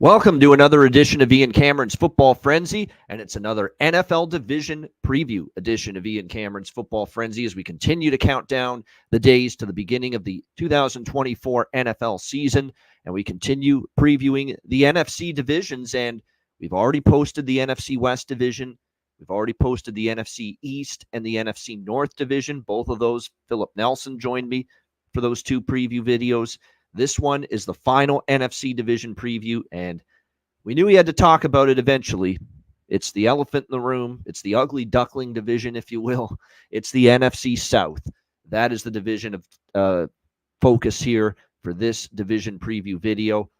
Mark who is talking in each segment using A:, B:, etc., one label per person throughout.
A: Welcome to another edition of Ian Cameron's Football Frenzy, and it's another NFL Division Preview edition of Ian Cameron's Football Frenzy as we continue to count down the days to the beginning of the 2024 NFL season, and we continue previewing the NFC divisions, and we've already posted the NFC West division. We've already posted the NFC East and the NFC North division. Both of those, Philip Nelson joined me for those two preview videos. This one is the final NFC division preview, and we knew we had to talk about it eventually. It's the elephant in the room. It's the ugly duckling division, if you will. It's the NFC South. That is the division of focus here for this division preview video.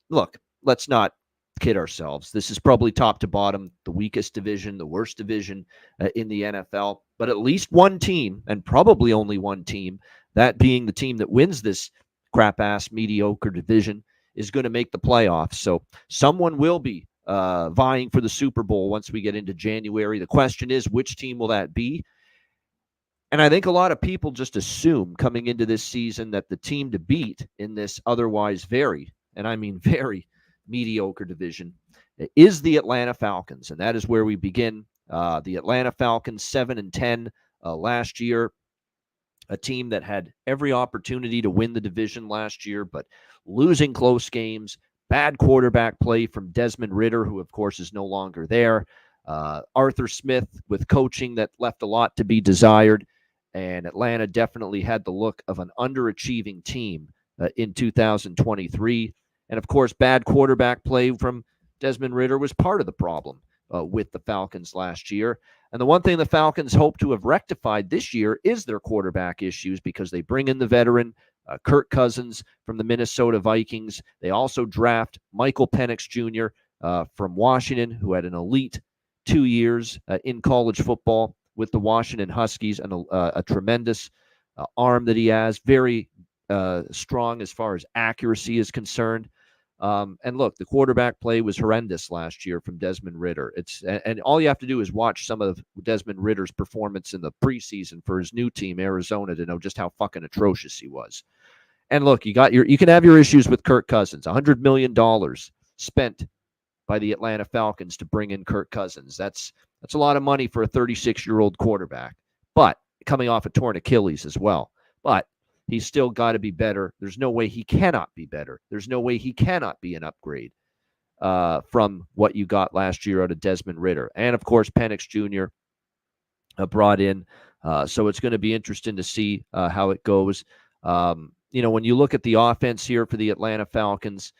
A: Look, let's not kid ourselves. This is probably top to bottom, the weakest division, the worst division in the NFL. But at least one team, and probably only one team, that being the team that wins this crap-ass, mediocre division, is going to make the playoffs. So someone will be vying for the Super Bowl once we get into January. The question is, which team will that be? And I think a lot of people just assume coming into this season that the team to beat in this otherwise very, and I mean very, mediocre division is the Atlanta Falcons. And that is where we begin. The Atlanta Falcons, 7-10 last year. A team that had every opportunity to win the division last year, but losing close games, bad quarterback play from Desmond Ridder, who, of course, is no longer there. Arthur Smith with coaching that left a lot to be desired, and Atlanta definitely had the look of an underachieving team in 2023. And, of course, bad quarterback play from Desmond Ridder was part of the problem with the Falcons last year. And the one thing the Falcons hope to have rectified this year is their quarterback issues, because they bring in the veteran Kirk Cousins from the Minnesota Vikings. They also draft Michael Penix Jr. From Washington, who had an elite 2 years in college football with the Washington Huskies, and a tremendous arm that he has, very strong as far as accuracy is concerned. And look, the quarterback play was horrendous last year from Desmond Ridder. And all you have to do is watch some of Desmond Ridder's performance in the preseason for his new team, Arizona, to know just how fucking atrocious he was. And look, you can have your issues with Kirk Cousins. $100 million spent by the Atlanta Falcons to bring in Kirk Cousins. That's a lot of money for a 36-year-old quarterback, but coming off a torn Achilles as well. But he's still got to be better. There's no way he cannot be better. There's no way he cannot be an upgrade from what you got last year out of Desmond Ridder. And, of course, Penix Jr. Brought in. So it's going to be interesting to see how it goes. When you look at the offense here for the Atlanta Falcons,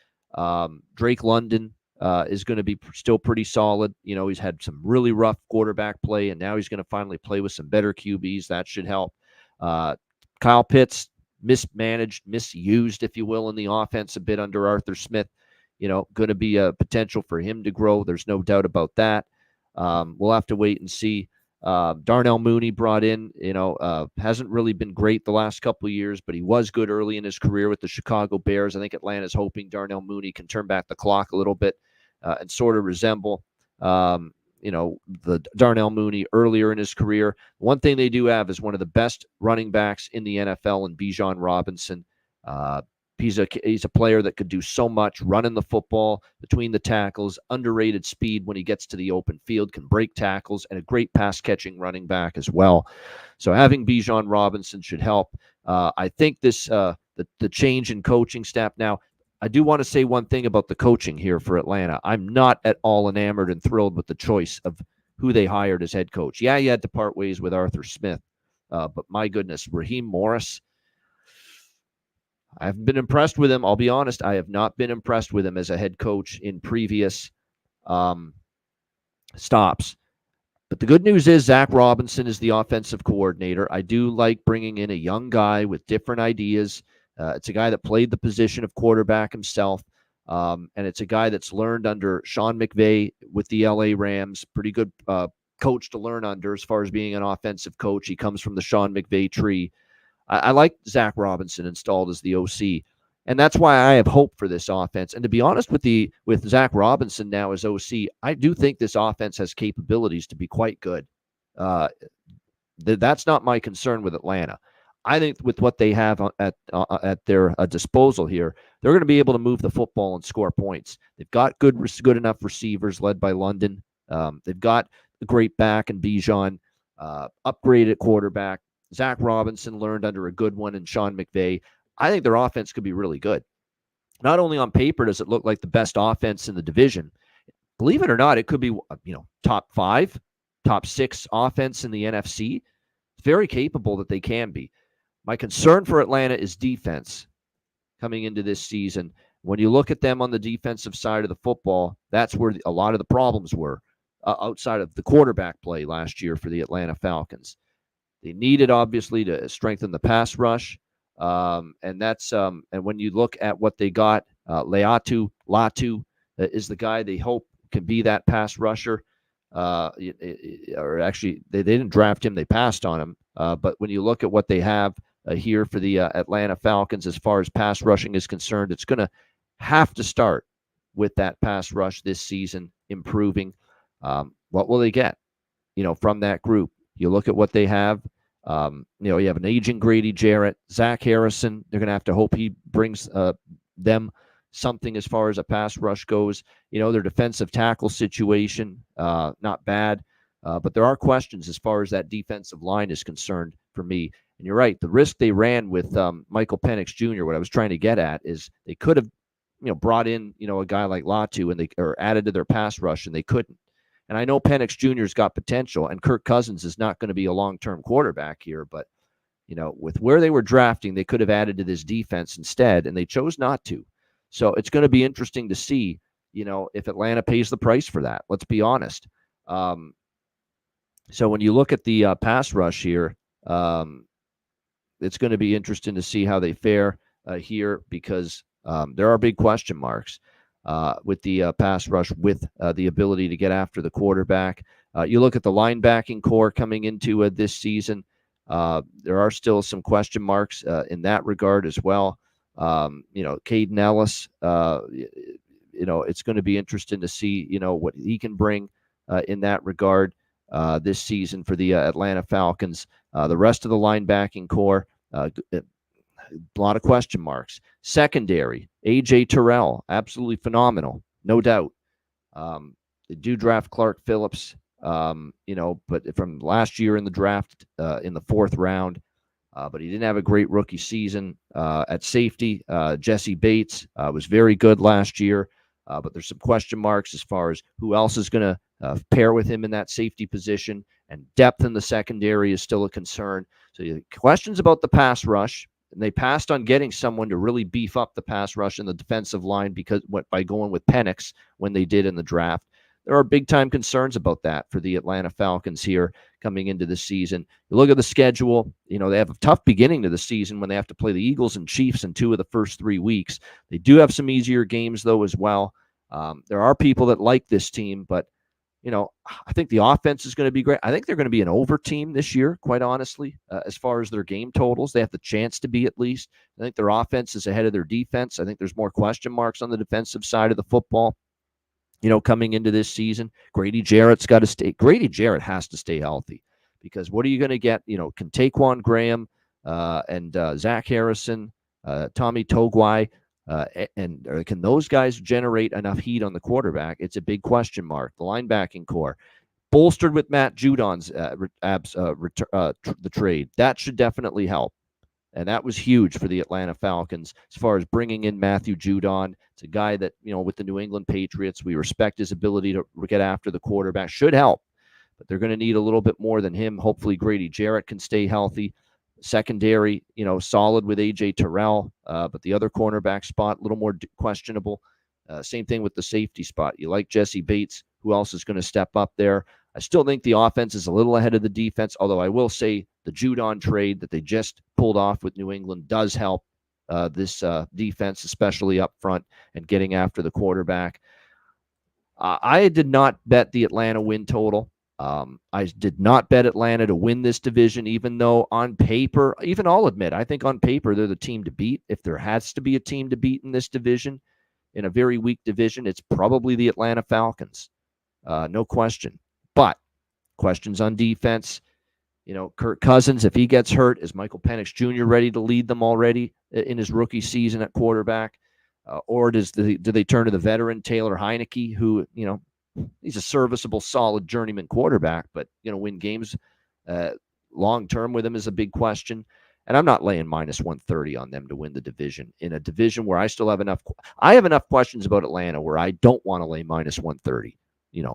A: Drake London is going to be still pretty solid. He's had some really rough quarterback play, and now he's going to finally play with some better QBs. That should help. Kyle Pitts, mismanaged, misused, if you will, in the offense a bit under Arthur Smith. Going to be a potential for him to grow. There's no doubt about that. We'll have to wait and see. Darnell Mooney brought in, hasn't really been great the last couple of years, but he was good early in his career with the Chicago Bears. I think Atlanta's hoping Darnell Mooney can turn back the clock a little bit and sort of resemble the Darnell Mooney earlier in his career. One thing they do have is one of the best running backs in the NFL in Bijan Robinson. He's a player that could do so much, running the football between the tackles, underrated speed when he gets to the open field, can break tackles, and a great pass-catching running back as well. So having Bijan Robinson should help. I think the change in coaching staff now, I do want to say one thing about the coaching here for Atlanta. I'm not at all enamored and thrilled with the choice of who they hired as head coach. Yeah, you had to part ways with Arthur Smith, but my goodness, Raheem Morris, I haven't been impressed with him. I'll be honest, I have not been impressed with him as a head coach in previous stops. But the good news is Zach Robinson is the offensive coordinator. I do like bringing in a young guy with different ideas. It's a guy that played the position of quarterback himself, and it's a guy that's learned under Sean McVay with the LA Rams. Pretty good coach to learn under as far as being an offensive coach. He comes from the Sean McVay tree. I like Zach Robinson installed as the OC, and that's why I have hope for this offense. And to be honest with Zach Robinson now as OC, I do think this offense has capabilities to be quite good. That's not my concern with Atlanta. I think with what they have at their disposal here, they're going to be able to move the football and score points. They've got good enough receivers led by London. They've got a great back in Bijan, upgraded quarterback. Zach Robinson learned under a good one in Sean McVay. I think their offense could be really good. Not only on paper does it look like the best offense in the division, believe it or not, it could be top 5, top 6 offense in the NFC. It's very capable that they can be. My concern for Atlanta is defense coming into this season. When you look at them on the defensive side of the football, that's where a lot of the problems were outside of the quarterback play last year for the Atlanta Falcons. They needed, obviously, to strengthen the pass rush. And when you look at what they got, Latu is the guy they hope can be that pass rusher. Or actually, they didn't draft him; they passed on him. But when you look at what they have here for the Atlanta Falcons, as far as pass rushing is concerned, it's going to have to start with that pass rush this season improving. What will they get, from that group? You look at what they have. You have an aging Grady Jarrett, Zach Harrison. They're going to have to hope he brings them something as far as a pass rush goes. Their defensive tackle situation, not bad. But there are questions as far as that defensive line is concerned for me. And you're right. The risk they ran with Michael Penix Jr., what I was trying to get at is they could have, brought in, a guy like Latu or added to their pass rush, and they couldn't. And I know Penix Jr.'s got potential, and Kirk Cousins is not going to be a long-term quarterback here. But, with where they were drafting, they could have added to this defense instead, and they chose not to. So it's going to be interesting to see, if Atlanta pays the price for that. Let's be honest. So when you look at the pass rush here, it's going to be interesting to see how they fare here because there are big question marks with the pass rush, with the ability to get after the quarterback. You look at the linebacking core coming into this season. There are still some question marks in that regard as well. Caden Ellis, it's going to be interesting to see, what he can bring in that regard this season for the Atlanta Falcons. The rest of the linebacking core, a lot of question marks. Secondary, A.J. Terrell, absolutely phenomenal, no doubt. They do draft Clark Phillips, but from last year in the draft in the 4th round. But he didn't have a great rookie season at safety. Jesse Bates was very good last year, but there's some question marks as far as who else is going to pair with him in that safety position, and depth in the secondary is still a concern. So questions about the pass rush, and they passed on getting someone to really beef up the pass rush in the defensive line by going with Penix when they did in the draft. There are big-time concerns about that for the Atlanta Falcons here coming into the season. You look at the schedule, they have a tough beginning to the season when they have to play the Eagles and Chiefs in 2 of the first 3 weeks. They do have some easier games, though, as well. There are people that like this team, but, I think the offense is going to be great. I think they're going to be an over team this year, quite honestly, as far as their game totals. They have the chance to be, at least. I think their offense is ahead of their defense. I think there's more question marks on the defensive side of the football. Coming into this season, Grady Jarrett has to stay healthy, because what are you going to get? Can Taquan Graham and Zach Harrison, Tommy Togiai, and can those guys generate enough heat on the quarterback? It's a big question mark. The linebacking core, bolstered with Matt Judon's the trade, that should definitely help. And that was huge for the Atlanta Falcons as far as bringing in Matthew Judon. It's a guy that, with the New England Patriots, we respect his ability to get after the quarterback. Should help, but they're going to need a little bit more than him. Hopefully Grady Jarrett can stay healthy. Secondary, solid with A.J. Terrell, but the other cornerback spot, a little more questionable. Same thing with the safety spot. You like Jesse Bates. Who else is going to step up there? I still think the offense is a little ahead of the defense, although I will say the Judon trade that they just pulled off with New England does help this defense, especially up front and getting after the quarterback. I did not bet the Atlanta win total. I did not bet Atlanta to win this division, even though on paper, even I'll admit, I think on paper they're the team to beat. If there has to be a team to beat in this division, in a very weak division, it's probably the Atlanta Falcons. No question. But questions on defense. Kirk Cousins, if he gets hurt, is Michael Penix Jr. ready to lead them already in his rookie season at quarterback? Or do they turn to the veteran Taylor Heineke, who, he's a serviceable, solid journeyman quarterback, but, win games long term with him is a big question. And I'm not laying minus 130 on them to win the division in a division where I still have enough. I have enough questions about Atlanta where I don't want to lay minus 130,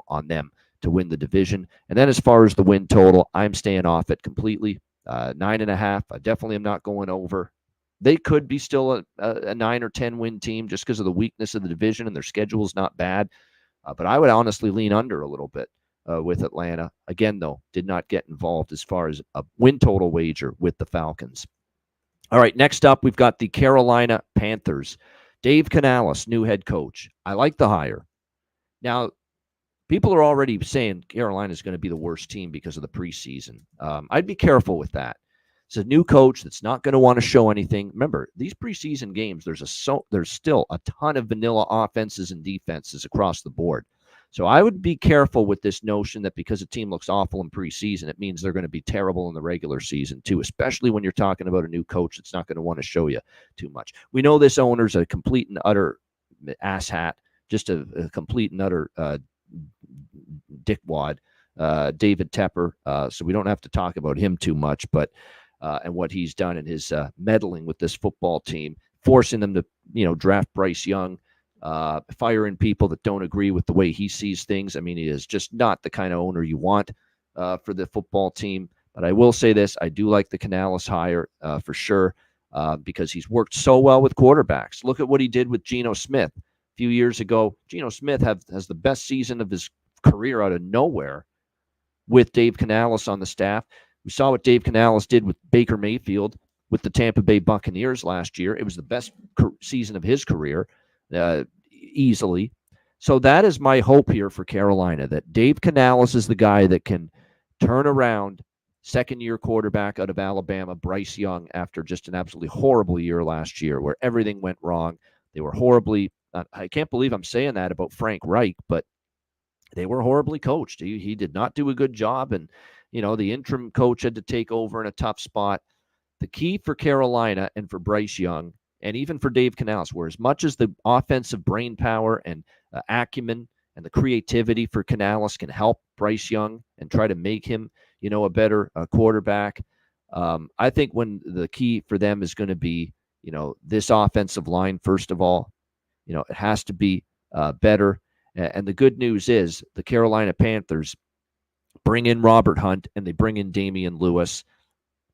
A: on them to win the division. And then as far as the win total, I'm staying off it completely. 9.5. I definitely am not going over. They could be still a 9 or 10 win team just because of the weakness of the division, and their schedule is not bad. But I would honestly lean under a little bit with Atlanta. Again, though, did not get involved as far as a win total wager with the Falcons. All right, next up, we've got the Carolina Panthers. Dave Canales, new head coach. I like the hire. Now, people are already saying Carolina is going to be the worst team because of the preseason. I'd be careful with that. It's a new coach that's not going to want to show anything. Remember, these preseason games, there's still a ton of vanilla offenses and defenses across the board. So I would be careful with this notion that because a team looks awful in preseason, it means they're going to be terrible in the regular season too, especially when you're talking about a new coach that's not going to want to show you too much. We know this owner's a complete and utter asshat, just a complete and utter dickwad, David Tepper. So we don't have to talk about him too much, but and what he's done in his meddling with this football team, forcing them to, draft Bryce Young, firing people that don't agree with the way he sees things. I mean, he is just not the kind of owner you want for the football team. But I will say this, I do like the Canales hire for sure because he's worked so well with quarterbacks. Look at what he did with Geno Smith a few years ago. Geno Smith has the best season of his career out of nowhere with Dave Canales on the staff. We saw what Dave Canales did with Baker Mayfield with the Tampa Bay Buccaneers last year. It was the best season of his career, easily. So that is my hope here for Carolina, that Dave Canales is the guy that can turn around second-year quarterback out of Alabama, Bryce Young, after just an absolutely horrible year last year where everything went wrong. They were horribly I can't believe I'm saying that about Frank Reich, but they were horribly coached. He did not do a good job, and the interim coach had to take over in a tough spot. The key for Carolina and for Bryce Young, and even for Dave Canales, were as much as the offensive brain power and acumen and the creativity for Canales can help Bryce Young and try to make him, a better quarterback. I think when the key for them is going to be, this offensive line, first of all, it has to be better. And the good news is the Carolina Panthers bring in Robert Hunt and they bring in Damian Lewis.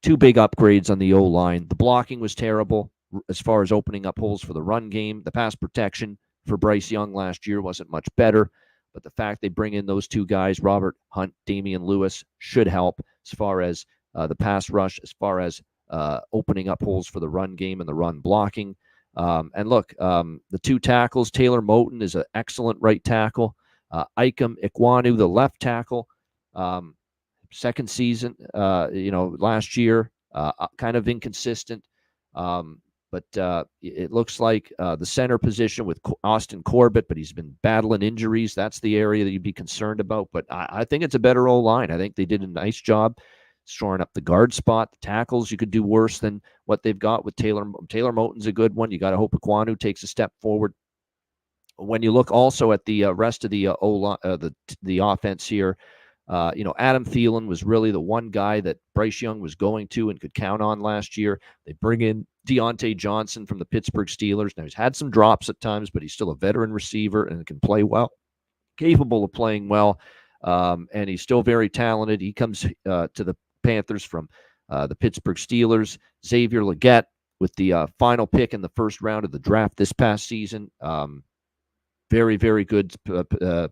A: Two big upgrades on the O-line. The blocking was terrible as far as opening up holes for the run game. The pass protection for Bryce Young last year wasn't much better. But the fact they bring in those two guys, Robert Hunt, Damian Lewis, should help as far as the pass rush, as far as opening up holes for the run game and the run blocking. And look, the two tackles, Taylor Moton is an excellent right tackle. Ikem Ekwonu, the left tackle, second season, last year, kind of inconsistent. But it looks like the center position with Austin Corbett, but he's been battling injuries. That's the area that you'd be concerned about. But I think it's a better O-line. I think they did a nice job shoring up the guard spot. The tackles, you could do worse than what they've got with Taylor. Taylor Moton's a good one. You got to hope Ekwonu takes a step forward. When you look also at the rest of the the offense here, Adam Thielen was really the one guy that Bryce Young was going to and could count on last year. They bring in Deontay Johnson from the Pittsburgh Steelers. Now, he's had some drops at times, but he's still a veteran receiver and can play well, capable of playing well, and he's still very talented. He comes to the Panthers from the Pittsburgh Steelers. Xavier Legette with the final pick in the first round of the draft this past season. Very, very good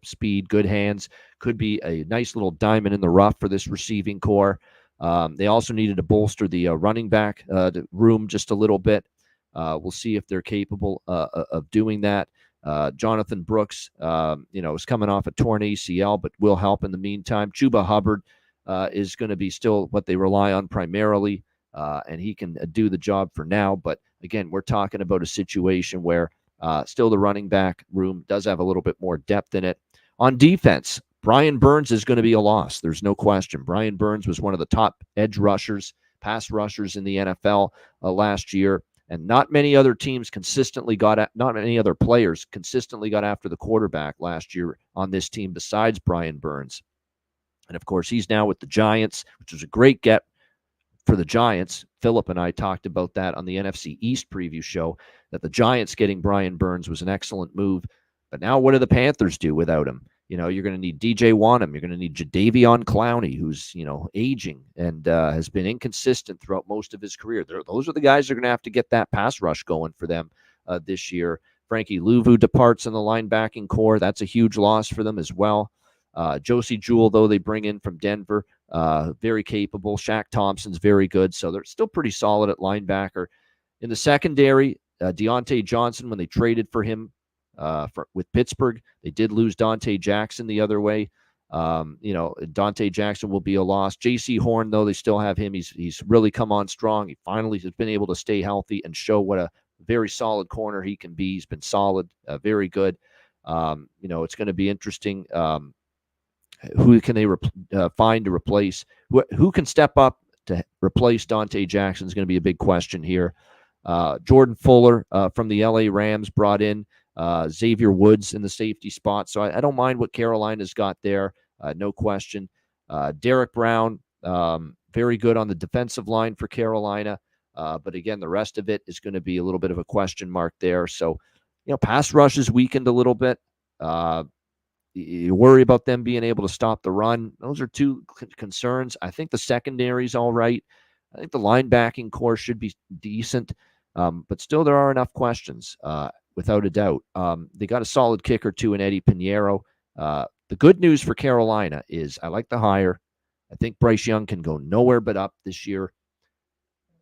A: speed, good hands. Could be a nice little diamond in the rough for this receiving core. They also needed to bolster the running back room just a little bit. We'll see if they're capable of doing that. Jonathan Brooks, is coming off a torn ACL, but will help in the meantime. Chuba Hubbard is going to be still what they rely on primarily, and he can do the job for now. But again, we're talking about a situation where still the running back room does have a little bit more depth in it. On defense, Brian Burns is going to be a loss. There's no question. Brian Burns was one of the top edge rushers, pass rushers in the NFL last year. And not many other teams consistently not many other players consistently got after the quarterback last year on this team besides Brian Burns. And of course, he's now with the Giants, which is a great get for the Giants. Philip and I talked about that on the NFC East preview show, that the Giants getting Brian Burns was an excellent move. But now what do the Panthers do without him? You're going to need DJ Wanham. You're going to need Jadeveon Clowney, who's, aging and has been inconsistent throughout most of his career. Those are the guys that are going to have to get that pass rush going for them this year. Frankie Louvu departs in the linebacking core. That's a huge loss for them as well. Josie Jewell, though, they bring in from Denver, very capable. Shaq Thompson's very good, so they're still pretty solid at linebacker. In the secondary, Deontay Johnson, when they traded for him with Pittsburgh, they did lose Dante Jackson the other way. Dante Jackson will be a loss. J.C. Horn, though, they still have him. He's really come on strong. He finally has been able to stay healthy and show what a very solid corner he can be. He's been solid, very good. It's going to be interesting. Who can they find to replace? Who can step up to replace Dante Jackson is going to be a big question here. Jordan Fuller from the LA Rams brought in. Xavier Woods in the safety spot. So I don't mind what Carolina's got there. No question. Derek Brown, very good on the defensive line for Carolina. But again, the rest of it is going to be a little bit of a question mark there. So, pass rush is weakened a little bit. You worry about them being able to stop the run. Those are two concerns. I think the secondary's all right. I think the linebacking core should be decent. But still, there are enough questions. Without a doubt. They got a solid kicker, too, in Eddie Pinheiro. The good news for Carolina is I like the hire. I think Bryce Young can go nowhere but up this year.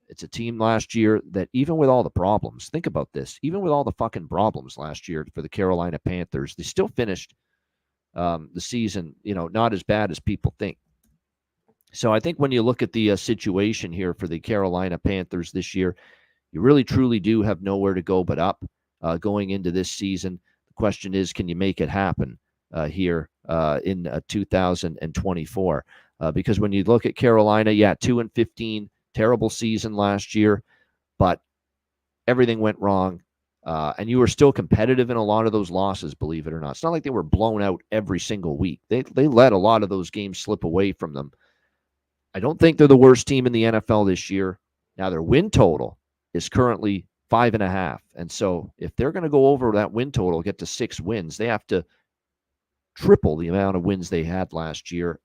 A: It's a team last year that even with all the problems, think about this, even with all the fucking problems last year for the Carolina Panthers, they still finished the season, not as bad as people think. So I think when you look at the situation here for the Carolina Panthers this year, you really truly do have nowhere to go but up. Going into this season, the question is, can you make it happen here in 2024? Because when you look at Carolina, 2-15, terrible season last year, but everything went wrong, and you were still competitive in a lot of those losses, believe it or not. It's not like they were blown out every single week. They let a lot of those games slip away from them. I don't think they're the worst team in the NFL this year. Now, their win total is currently 5.5. And so if they're going to go over that win total, get to 6 wins, they have to triple the amount of wins they had last year.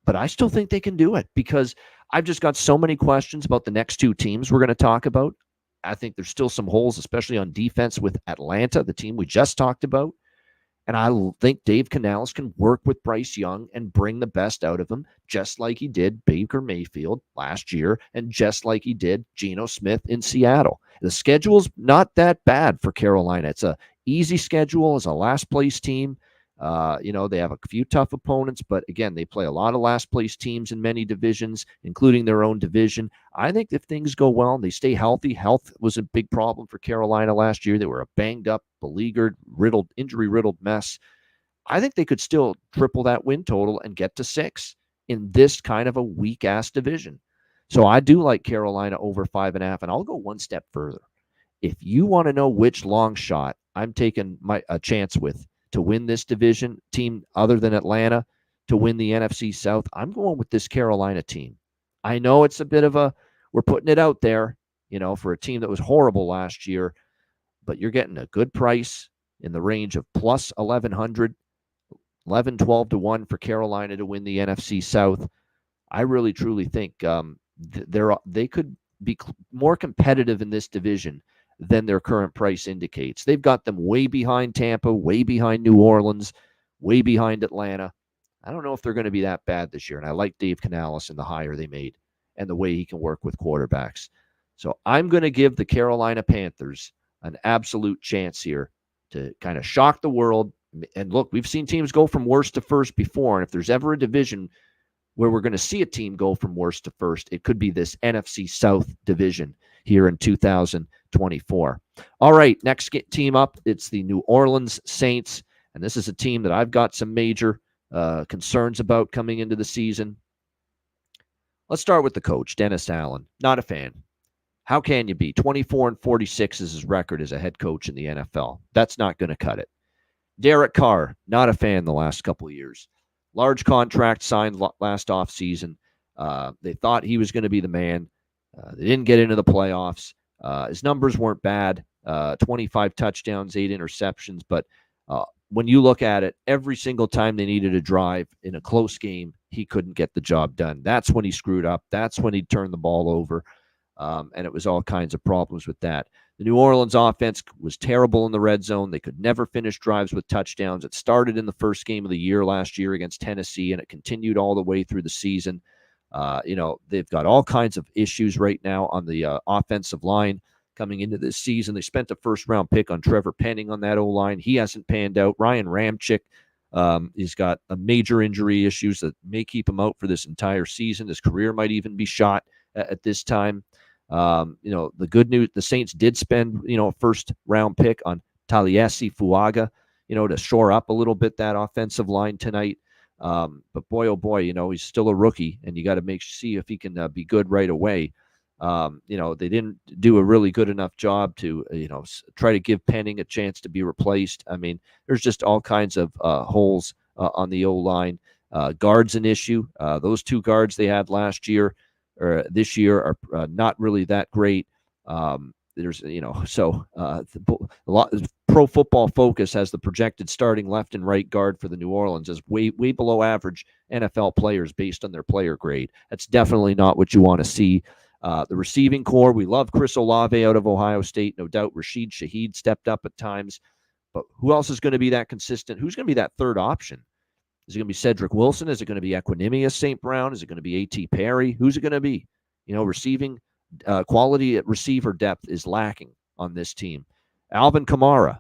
A: But I still think they can do it because I've just got so many questions about the next two teams we're going to talk about. I think there's still some holes, especially on defense with Atlanta, the team we just talked about. And I think Dave Canales can work with Bryce Young and bring the best out of him, just like he did Baker Mayfield last year and just like he did Geno Smith in Seattle. The schedule's not that bad for Carolina. It's a easy schedule as a last-place team. They have a few tough opponents, but again, they play a lot of last-place teams in many divisions, including their own division. I think if things go well and they stay healthy, health was a big problem for Carolina last year. They were a banged-up, beleaguered, injury-riddled mess. I think they could still triple that win total and get to 6 in this kind of a weak-ass division. So I do like Carolina over 5.5, and I'll go one step further. If you want to know which long shot I'm taking a chance with to win this division, team other than Atlanta, to win the NFC South, I'm going with this Carolina team. I know it's a bit of we're putting it out there, for a team that was horrible last year, but you're getting a good price in the range of plus 1,100, 12 to 1 for Carolina to win the NFC South. I really, truly think they could be more competitive in this division than their current price indicates. They've got them way behind Tampa, way behind New Orleans, way behind Atlanta. I don't know if they're going to be that bad this year, and I like Dave Canales and the hire they made and the way he can work with quarterbacks. So I'm going to give the Carolina Panthers an absolute chance here to kind of shock the world. And look, we've seen teams go from worst to first before, and if there's ever a division where we're going to see a team go from worst to first, it could be this NFC South division here in 2024. All right, next team up, it's the New Orleans Saints, and this is a team that I've got some major concerns about coming into the season. Let's start with the coach, Dennis Allen. Not a fan. How can you be? 24-46 is his record as a head coach in the NFL. That's not going to cut it. Derek Carr, not a fan the last couple of years. Large contract signed last offseason. They thought he was going to be the man. They didn't get into the playoffs. His numbers weren't bad. 25 touchdowns, 8 interceptions. But when you look at it, every single time they needed a drive in a close game, he couldn't get the job done. That's when he screwed up. That's when he turned the ball over. And it was all kinds of problems with that. The New Orleans offense was terrible in the red zone. They could never finish drives with touchdowns. It started in the first game of the year last year against Tennessee, and it continued all the way through the season. They've got all kinds of issues right now on the offensive line coming into this season. They spent a first-round pick on Trevor Penning on that O-line. He hasn't panned out. Ryan Ramczyk, he's got a major injury issues that may keep him out for this entire season. His career might even be shot at this time. The good news, the Saints did spend, a first-round pick on Taliesin Fuaga, to shore up a little bit that offensive line tonight. But boy, oh boy, he's still a rookie, and you got to see if he can be good right away. They didn't do a really good enough job to, try to give Penning a chance to be replaced. I mean, there's just all kinds of holes on the O-line. Guards an issue. Those two guards they had last year or this year are not really that great. There's, a lot. Pro Football Focus has the projected starting left and right guard for the New Orleans as way below average NFL players based on their player grade. That's definitely not what you want to see. The receiving core, we love Chris Olave out of Ohio State. No doubt Rashid Shaheed stepped up at times. But who else is going to be that consistent? Who's going to be that third option? Is it going to be Cedric Wilson? Is it going to be Equinemius St. Brown? Is it going to be A.T. Perry? Who's it going to be? Receiving quality at receiver depth is lacking on this team. Alvin Kamara.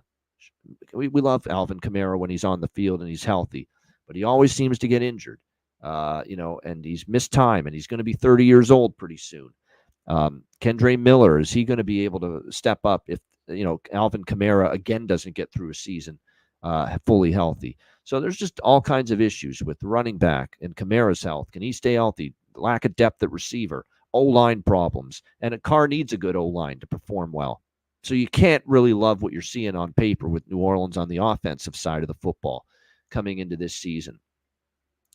A: We love Alvin Kamara when he's on the field and he's healthy, but he always seems to get injured, and he's missed time, and he's going to be 30 years old pretty soon. Kendre Miller, is he going to be able to step up if, Alvin Kamara again doesn't get through a season fully healthy? So there's just all kinds of issues with the running back and Kamara's health. Can he stay healthy? Lack of depth at receiver, O-line problems, and a Carr needs a good O-line to perform well. So you can't really love what you're seeing on paper with New Orleans on the offensive side of the football coming into this season.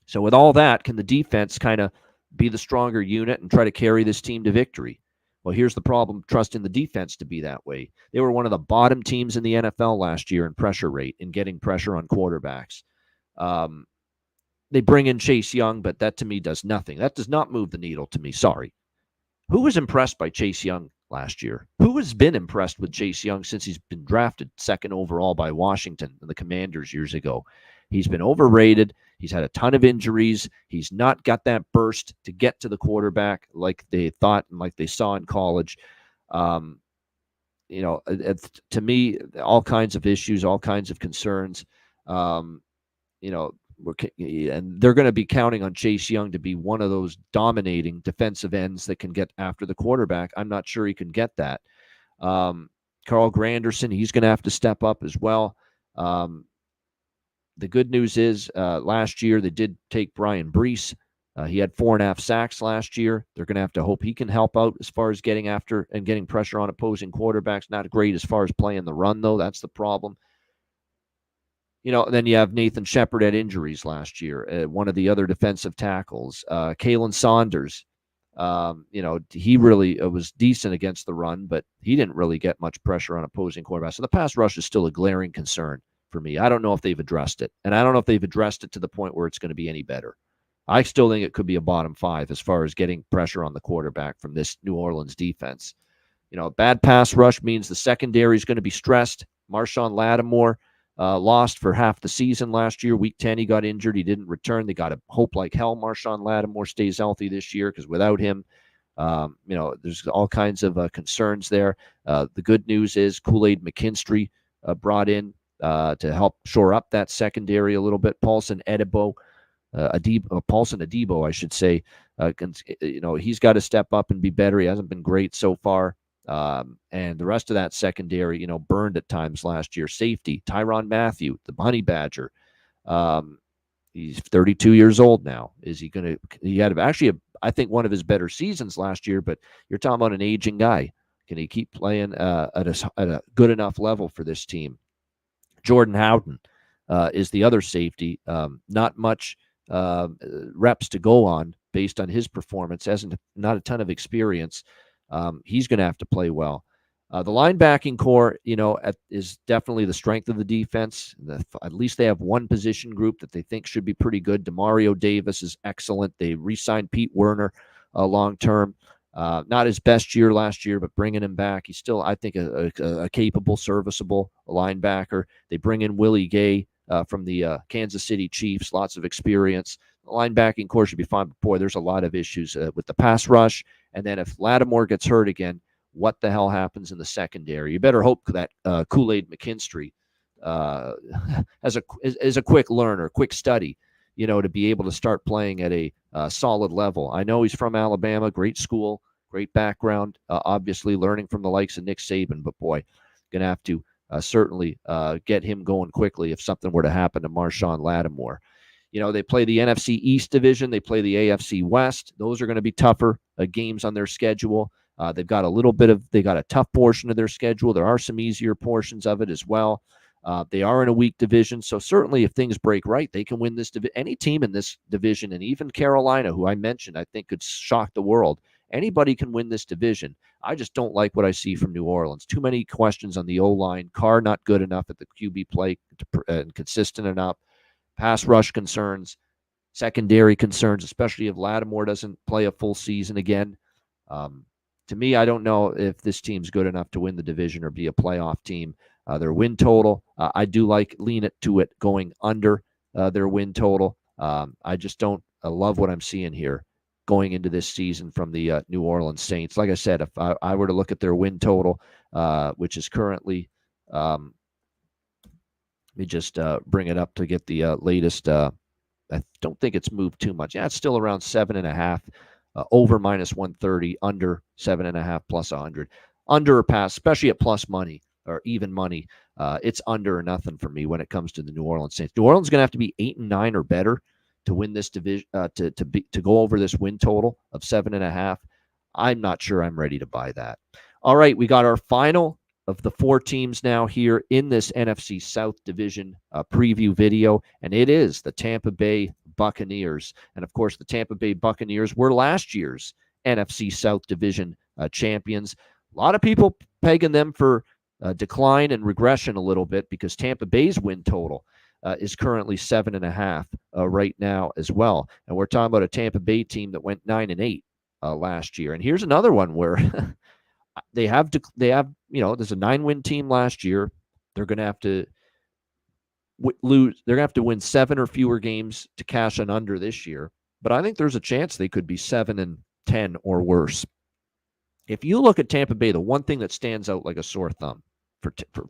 A: So with all that, can the defense kind of be the stronger unit and try to carry this team to victory? Well, here's the problem, trusting the defense to be that way. They were one of the bottom teams in the NFL last year in pressure rate and getting pressure on quarterbacks. They bring in Chase Young, but that to me does nothing. That does not move the needle to me. Sorry. Who was impressed by Chase Young last year? Who has been impressed with Chase Young since he's been drafted second overall by Washington and the Commanders years ago? He's been overrated. He's had a ton of injuries. He's not got that burst to get to the quarterback like they thought and like they saw in college. To me, all kinds of issues, all kinds of concerns. And they're going to be counting on Chase Young to be one of those dominating defensive ends that can get after the quarterback. I'm not sure he can get that. Carl Granderson, he's going to have to step up as well. The good news is last year they did take Brian Brees. He had 4.5 sacks last year. They're going to have to hope he can help out as far as getting after and getting pressure on opposing quarterbacks. Not great as far as playing the run, though. That's the problem. And then you have Nathan Shepard had injuries last year. One of the other defensive tackles, Kalen Saunders, he really was decent against the run, but he didn't really get much pressure on opposing quarterbacks. So the pass rush is still a glaring concern for me. I don't know if they've addressed it, and I don't know if they've addressed it to the point where it's going to be any better. I still think it could be a bottom 5 as far as getting pressure on the quarterback from this New Orleans defense. Bad pass rush means the secondary is going to be stressed. Marshawn Lattimore lost for half the season last year. Week 10, he got injured. He didn't return. They got to hope like hell Marshawn Lattimore stays healthy this year, because without him, there's all kinds of concerns there. The good news is Kool-Aid McKinstry brought in to help shore up that secondary a little bit. Paulson Adebo, I should say. He's got to step up and be better. He hasn't been great so far. And the rest of that secondary, burned at times last year. Safety, Tyrann Mathieu, the Honey Badger. He's 32 years old now. Is he going to? He had actually, I think, one of his better seasons last year. But you're talking about an aging guy. Can he keep playing at a good enough level for this team? Jordan Howden is the other safety. Not much reps to go on based on his performance. Not a ton of experience. He's going to have to play well. The linebacking core, is definitely the strength of the defense. At least they have one position group that they think should be pretty good. Demario Davis is excellent. They re-signed Pete Werner long term. Not his best year last year, but bringing him back, he's still, I think, a capable, serviceable linebacker. They bring in Willie Gay from the Kansas City Chiefs, lots of experience. The linebacking core should be fine, but boy, there's a lot of issues with the pass rush. And then if Lattimore gets hurt again, what the hell happens in the secondary? You better hope that Kool-Aid McKinstry is a quick learner, quick study, to be able to start playing at a solid level. I know he's from Alabama, great school, great background, obviously learning from the likes of Nick Saban, but boy, going to have to certainly get him going quickly if something were to happen to Marshawn Lattimore. They play the NFC East division. They play the AFC West. Those are going to be tougher games on their schedule. They've got a tough portion of their schedule. There are some easier portions of it as well. They are in a weak division, so certainly if things break right, they can win this division. Any team in this division, and even Carolina, who I mentioned, I think could shock the world. Anybody can win this division. I just don't like what I see from New Orleans. Too many questions on the O-line. Carr not good enough at the QB play and consistent enough. Pass rush concerns, secondary concerns, especially if Lattimore doesn't play a full season again. To me, I don't know if this team's good enough to win the division or be a playoff team. Their win total, I do lean it to it going under their win total. I just don't love what I'm seeing here going into this season from the New Orleans Saints. Like I said, if I were to look at their win total, which is currently, let me just bring it up to get the latest. I don't think it's moved too much. Yeah, it's still around 7.5. Over minus 130, under 7.5 plus 100. Under or pass, especially at plus money or even money, it's under or nothing for me when it comes to the New Orleans Saints. New Orleans is going to have to be 8-9 or better to win this division, to go over this win total of 7.5. I'm not sure I'm ready to buy that. All right, we got our final of the 4 teams now here in this NFC South Division preview video, and it is the Tampa Bay Buccaneers. And of course, the Tampa Bay Buccaneers were last year's NFC South Division champions. A lot of people pegging them for decline and regression a little bit because Tampa Bay's win total is currently 7.5 right now as well. And we're talking about a Tampa Bay team that went 9-8 last year. And here's another one where they have, there's a 9-win team last year. They're going to have to lose. They're going to have to win 7 or fewer games to cash an under this year. But I think there's a chance they could be 7-10 or worse. If you look at Tampa Bay, the one thing that stands out like a sore thumb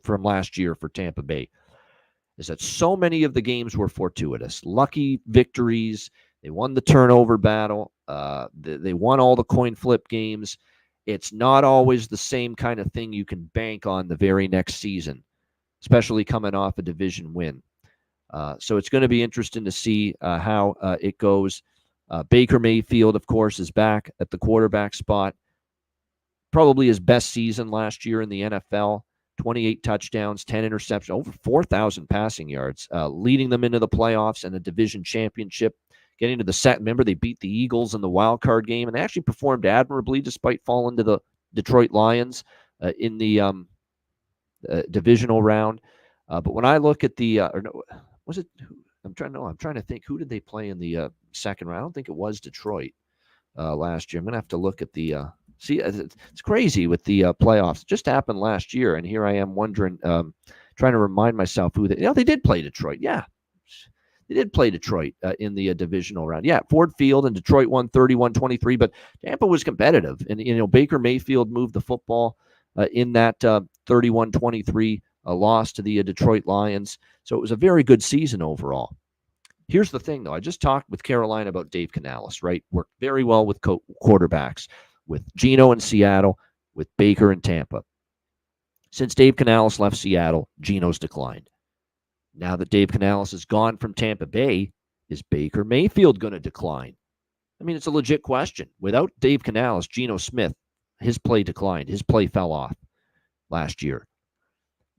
A: from last year for Tampa Bay is that so many of the games were fortuitous, lucky victories. They won the turnover battle. They won all the coin flip games. It's not always the same kind of thing you can bank on the very next season, especially coming off a division win. So it's going to be interesting to see how it goes. Baker Mayfield, of course, is back at the quarterback spot. Probably his best season last year in the NFL. 28 touchdowns, 10 interceptions, over 4,000 passing yards, leading them into the playoffs and the division championship. Getting to the set. Remember, they beat the Eagles in the wild card game, and they actually performed admirably despite falling to the Detroit Lions in the divisional round. But when I look at the, was it? I'm trying to think. Who did they play in the second round? I don't think it was Detroit last year. I'm gonna have to look at the. See, it's crazy with the playoffs. It just happened last year, and here I am wondering, trying to remind myself who they. They did play Detroit. Yeah, they did play Detroit in the divisional round. Yeah, Ford Field, and Detroit won 31-23, but Tampa was competitive. And, Baker Mayfield moved the football in that 31-23 loss to the Detroit Lions. So it was a very good season overall. Here's the thing, though. I just talked with Carolina about Dave Canales, right? Worked very well with quarterbacks, with Geno in Seattle, with Baker in Tampa. Since Dave Canales left Seattle, Geno's declined. Now that Dave Canales is gone from Tampa Bay, Is Baker Mayfield going to decline? I mean, it's a legit question. Without Dave Canales, Geno Smith, his play declined. His play fell off last year.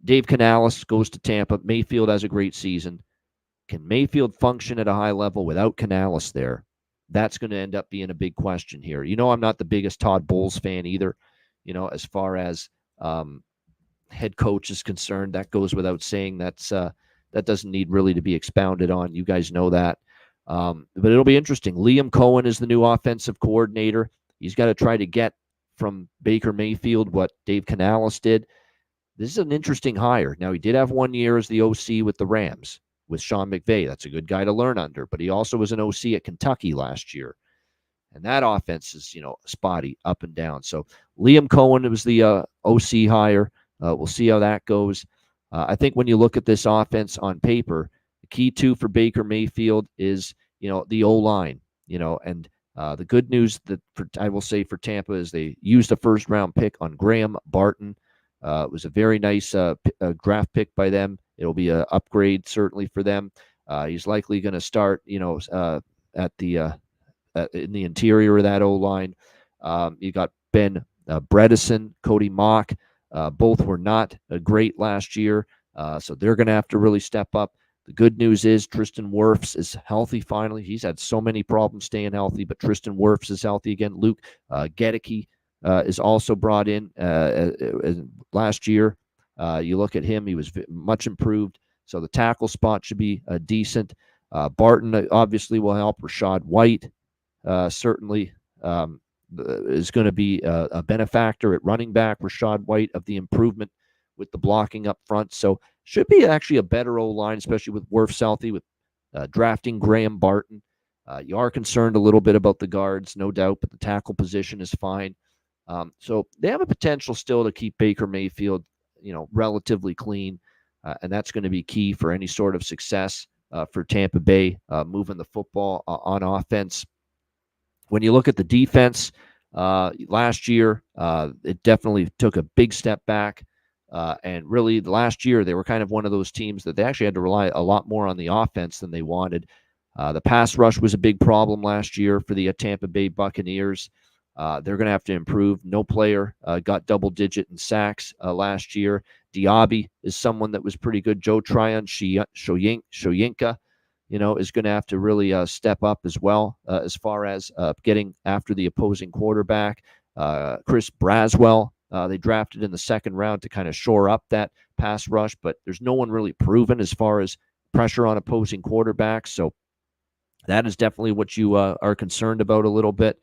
A: Dave Canales goes to Tampa. Mayfield has a great season. Can Mayfield function at a high level without Canales there? That's going to end up being a big question here. I'm not the biggest Todd Bowles fan either, as far as head coach is concerned. That goes without saying. That doesn't need really to be expounded on. You guys know that. But it'll be interesting. Liam Cohen is the new offensive coordinator. He's got to try to get from Baker Mayfield what Dave Canales did. This is an interesting hire. Now, he did have 1 year as the OC with the Rams with Sean McVay. That's a good guy to learn under. But he also was an OC at Kentucky last year. And that offense is, spotty up and down. So Liam Cohen was the OC hire. We'll see how that goes. I think when you look at this offense on paper, the key too for Baker Mayfield is, the O-line, and the good news that I will say for Tampa is they used a first-round pick on Graham Barton. It was a very nice draft pick by them. It'll be an upgrade certainly for them. He's likely going to start, at the in the interior of that O-line. You got Ben Bredesen, Cody Mock. Both were not great last year, so they're going to have to really step up. The good news is Tristan Wirfs is healthy finally. He's had so many problems staying healthy, but Tristan Wirfs is healthy again. Luke Gedicke is also brought in last year. You look at him, he was much improved. So the tackle spot should be decent. Barton obviously will help. Rashad White certainly is going to be a benefactor at running back. Rashad White of the improvement with the blocking up front. So should be actually a better O-line, especially with Wirfs healthy, with drafting Graham Barton. You are concerned a little bit about the guards, no doubt, but the tackle position is fine. So they have a potential still to keep Baker Mayfield, relatively clean, and that's going to be key for any sort of success for Tampa Bay moving the football on offense. When you look at the defense, last year, it definitely took a big step back. And really, last year, they were kind of one of those teams that they actually had to rely a lot more on the offense than they wanted. The pass rush was a big problem last year for the Tampa Bay Buccaneers. They're going to have to improve. No player got double-digit in sacks last year. Diaby is someone that was pretty good. Joe Tryon, Shoyinka, is going to have to really step up as well as far as getting after the opposing quarterback. Chris Braswell, they drafted in the second round to kind of shore up that pass rush, but there's no one really proven as far as pressure on opposing quarterbacks. So that is definitely what you are concerned about a little bit.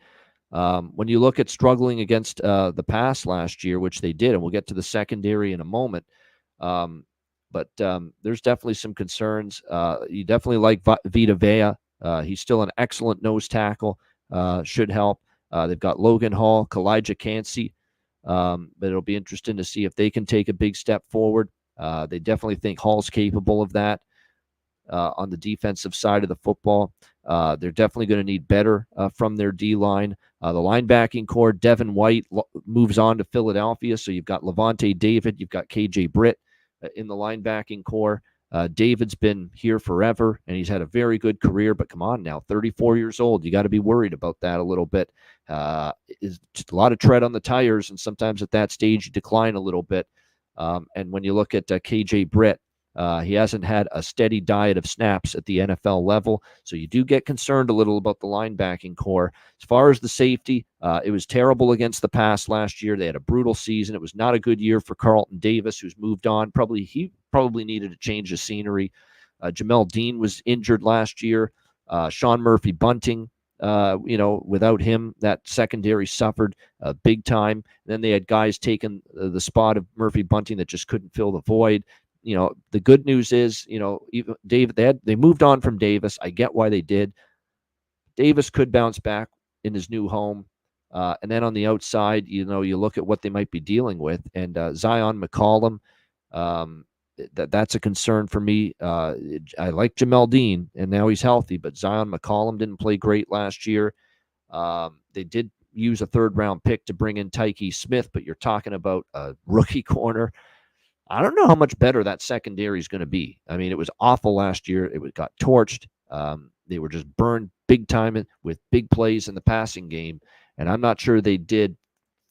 A: When you look at struggling against the pass last year, which they did, and we'll get to the secondary in a moment, but there's definitely some concerns. You definitely like Vita Vea. He's still an excellent nose tackle, should help. They've got Logan Hall, Kalijah Cansey, but it'll be interesting to see if they can take a big step forward. They definitely think Hall's capable of that on the defensive side of the football. They're definitely going to need better from their D-line. The linebacking core, Devin White moves on to Philadelphia, so you've got Levante David, you've got KJ Britt in the linebacking core. David's been here forever, and he's had a very good career, but come on now, 34 years old. You got to be worried about that a little bit. Is just a lot of tread on the tires, and sometimes at that stage you decline a little bit. And when you look at KJ Britt, he hasn't had a steady diet of snaps at the NFL level, so you do get concerned a little about the linebacking core. As far as the safety, it was terrible against the pass last year. They had a brutal season. It was not a good year for Carlton Davis, who's moved on. He probably needed a change of scenery. Jamel Dean was injured last year. Sean Murphy Bunting, without him, that secondary suffered big time. And then they had guys taking the spot of Murphy Bunting that just couldn't fill the void. The good news is, even David, they moved on from Davis. I get why they did. Davis could bounce back in his new home. And then on the outside, you look at what they might be dealing with. And Zion McCollum, that's a concern for me. I like Jamel Dean, and now he's healthy, but Zion McCollum didn't play great last year. They did use a third-round pick to bring in Tyke Smith, but you're talking about a rookie corner. I don't know how much better that secondary is going to be. I mean, it was awful last year. It got torched. They were just burned big time with big plays in the passing game, and I'm not sure they did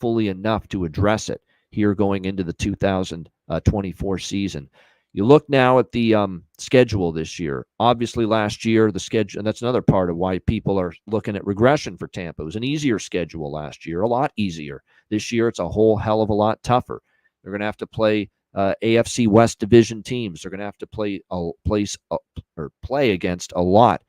A: fully enough to address it here going into the 2024 season. You look now at the schedule this year. Obviously, last year, the schedule, and that's another part of why people are looking at regression for Tampa. It was an easier schedule last year, a lot easier. This year, it's a whole hell of a lot tougher. They're going to have to play AFC West division teams. They're going to have to play against a lot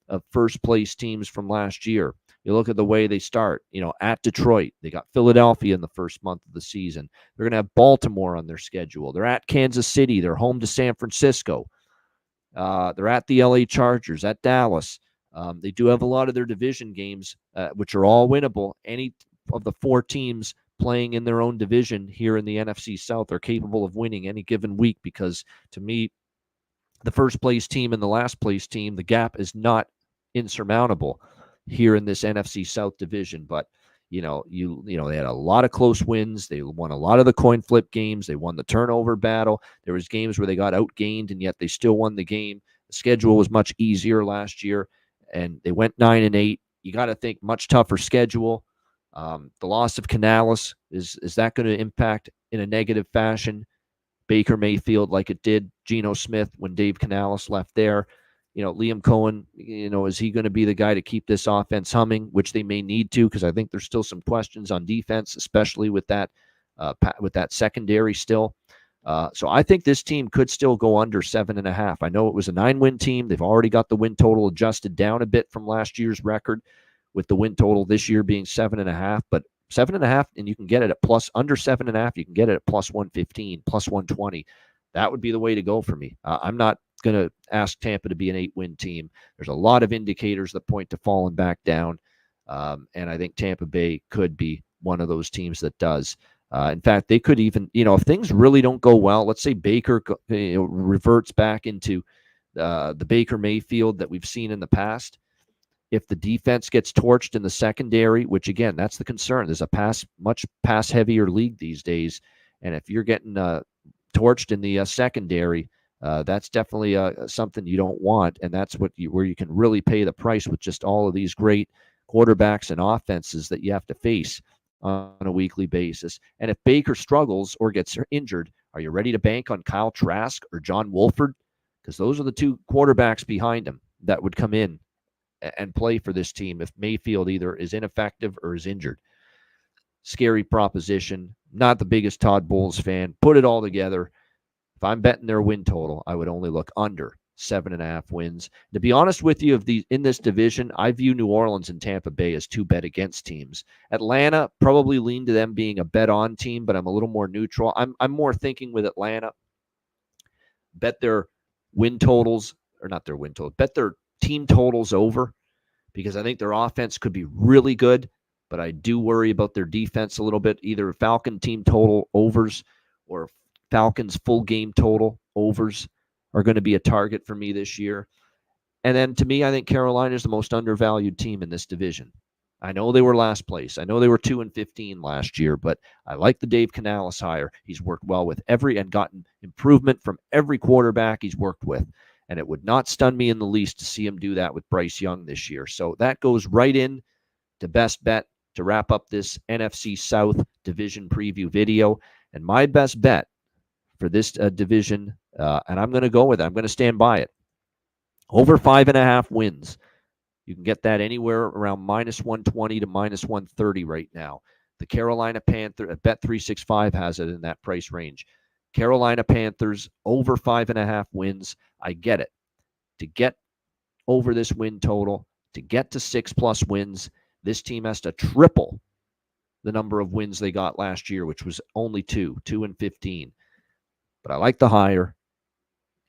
A: of first place teams from last year. You look at the way they start, at Detroit. They got Philadelphia in the first month of the season. They're going to have Baltimore on their schedule. They're at Kansas City. They're home to San Francisco. They're at the LA Chargers, at Dallas. They do have a lot of their division games, which are all winnable. Any of the 4 teams playing in their own division here in the NFC South are capable of winning any given week because, to me, the first place team and the last place team, the gap is not insurmountable here in this NFC South division. But they had a lot of close wins. They won a lot of the coin flip games. They won the turnover battle. There was games where they got outgained and yet they still won the game. The schedule was much easier last year, and they went 9-8. You got to think much tougher schedule. The loss of Canales, is that going to impact in a negative fashion Baker Mayfield like it did Geno Smith when Dave Canales left there? Liam Cohen, is he going to be the guy to keep this offense humming, which they may need to, because I think there's still some questions on defense, especially with that secondary still. So I think this team could still go under 7.5. I know it was a 9-win team. They've already got the win total adjusted down a bit from last year's record, with the win total this year being 7.5. But 7.5, and you can get it at plus under 7.5. You can get it at plus 115, plus 120. That would be the way to go for me. I'm not going to ask Tampa to be an 8-win team. There's a lot of indicators that point to falling back down, and I think Tampa Bay could be one of those teams that does. In fact, they could even, if things really don't go well, let's say Baker reverts back into the Baker Mayfield that we've seen in the past. If the defense gets torched in the secondary, which again, that's the concern. There's a much pass heavier league these days, and if you're getting torched in the secondary, that's definitely something you don't want, and that's where you can really pay the price with just all of these great quarterbacks and offenses that you have to face on a weekly basis. And if Baker struggles or gets injured, are you ready to bank on Kyle Trask or John Wolford? Because those are the 2 quarterbacks behind him that would come in and play for this team if Mayfield either is ineffective or is injured. Scary proposition. Not the biggest Todd Bowles fan. Put it all together. If I'm betting their win total, I would only look under 7.5 wins. To be honest with you, in this division, I view New Orleans and Tampa Bay as 2 bet against teams. Atlanta probably lean to them being a bet on team, but I'm a little more neutral. I'm more thinking with Atlanta. Bet their win totals, or not their win totals, bet their team totals over, because I think their offense could be really good, but I do worry about their defense a little bit. Either Falcon team total overs or Falcons full game total overs are going to be a target for me this year. And then to me, I think Carolina is the most undervalued team in this division. I know they were last place. I know they were 2-15 last year, but I like the Dave Canales hire. He's worked well with and gotten improvement from every quarterback he's worked with. And it would not stun me in the least to see him do that with Bryce Young this year. So that goes right in to best bet to wrap up this NFC South division preview video. And my best bet for this division, and I'm going to go with it. I'm going to stand by it. Over 5.5 wins. You can get that anywhere around minus 120 to minus 130 right now. The Carolina Panthers, Bet365 has it in that price range. Carolina Panthers over 5.5 wins. I get it. To get over this win total, to get to 6+ wins, this team has to triple the number of wins they got last year, which was only 2-15. But I like the hire.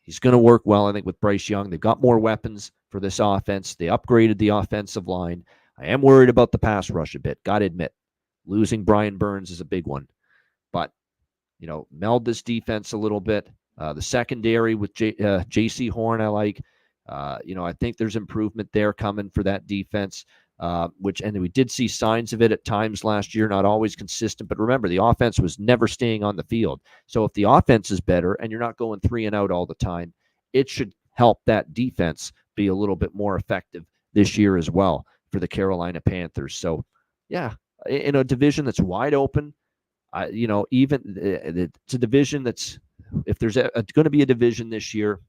A: He's going to work well, I think, with Bryce Young. They've got more weapons for this offense. They upgraded the offensive line. I am worried about the pass rush a bit, got to admit. Losing Brian Burns is a big one. But, meld this defense a little bit. The secondary with J.C. Horn, I like. I think there's improvement there coming for that defense, and we did see signs of it at times last year, not always consistent. But remember, the offense was never staying on the field. So if the offense is better and you're not going 3 and out all the time, it should help that defense be a little bit more effective this year as well for the Carolina Panthers. So, yeah, in a division that's wide open, it's a division that's, if there's going to be a division this year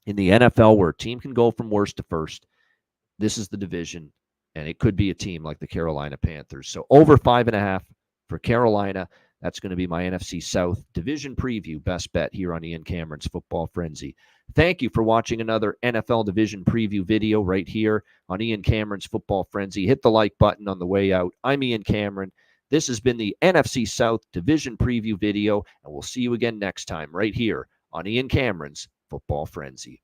A: in the NFL where a team can go from worst to first, this is the division, and it could be a team like the Carolina Panthers. So over 5.5 for Carolina. That's going to be my NFC South division preview best bet here on Ian Cameron's Football Frenzy. Thank you for watching another NFL division preview video right here on Ian Cameron's Football Frenzy. Hit the like button on the way out. I'm Ian Cameron. This has been the NFC South division preview video, and we'll see you again next time right here on Ian Cameron's Football Frenzy.